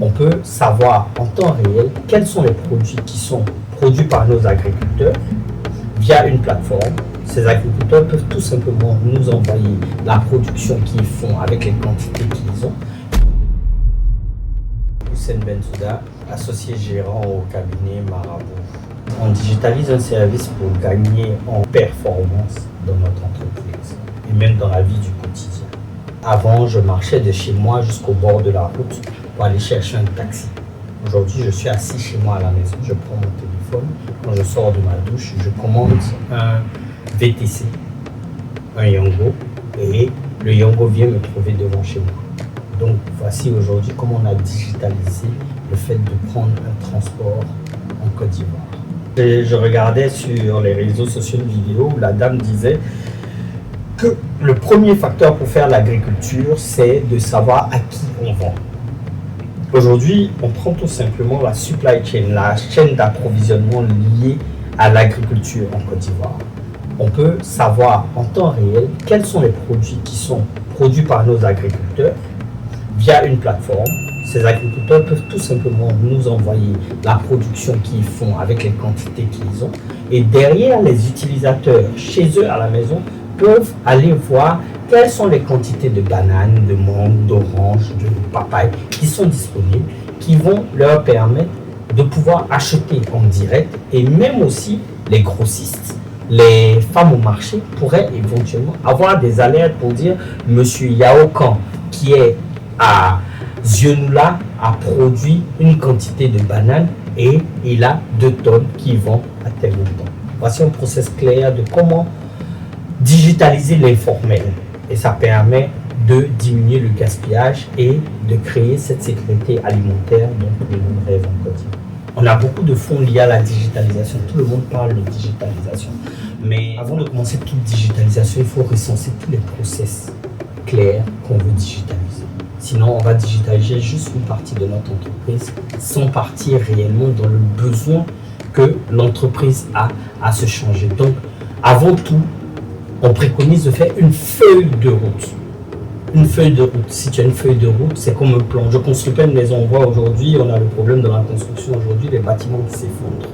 on peut savoir en temps réel quels sont les produits qui sont produits par nos agriculteurs via une plateforme. Ces agriculteurs peuvent tout simplement nous envoyer la production qu'ils font avec les quantités qu'ils ont. Hussein Bensouda, associé gérant au cabinet Marabout. On digitalise un service pour gagner en performance dans notre entreprise et même dans la vie du quotidien. Avant, je marchais de chez moi jusqu'au bord de la route pour aller chercher un taxi. Aujourd'hui, je suis assis chez moi à la maison, je prends mon téléphone. Quand je sors de ma douche, je commande un VTC, un Yango, et le Yango vient me trouver devant chez moi. Donc voici aujourd'hui comment on a digitalisé le fait de prendre un transport en Côte d'Ivoire. Je regardais sur les réseaux sociaux une vidéo où la dame disait que le premier facteur pour faire l'agriculture, c'est de savoir à qui on vend. Aujourd'hui, on prend tout simplement la supply chain, la chaîne d'approvisionnement liée à l'agriculture en Côte d'Ivoire. On peut savoir en temps réel quels sont les produits qui sont produits par nos agriculteurs via une plateforme. Ces agriculteurs peuvent tout simplement nous envoyer la production qu'ils font avec les quantités qu'ils ont. Et derrière, les utilisateurs, chez eux à la maison, peuvent aller voir quelles sont les quantités de bananes, de mangues, d'oranges, de papayes qui sont disponibles, qui vont leur permettre de pouvoir acheter en direct. Et même aussi les grossistes, les femmes au marché pourraient éventuellement avoir des alertes pour dire « Monsieur Yaokan, qui est à Zionoula, a produit une quantité de bananes et il a 2 tonnes qui vont à tel montant. » Voici un process clair de comment digitaliser l'informel. Et ça permet de diminuer le gaspillage et de créer cette sécurité alimentaire dont tout le monde rêve en Côte d'Ivoire. On a beaucoup de fonds liés à la digitalisation. Tout le monde parle de digitalisation. Mais avant de commencer toute digitalisation, il faut recenser tous les process clairs qu'on veut digitaliser. Sinon, on va digitaliser juste une partie de notre entreprise sans partir réellement dans le besoin que l'entreprise a à se changer. Donc, avant tout, on préconise de faire une feuille de route. Une feuille de route. Si tu as une feuille de route, c'est comme un plan. Je ne construis pas une maison. On voit aujourd'hui, on a le problème dans la construction aujourd'hui, les bâtiments qui s'effondrent.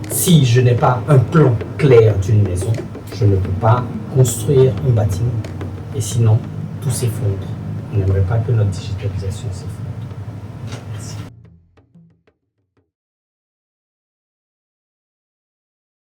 Si je n'ai pas un plan clair d'une maison, je ne peux pas construire un bâtiment. Et sinon, tout s'effondre. On n'aimerait pas que notre digitalisation s'effondre.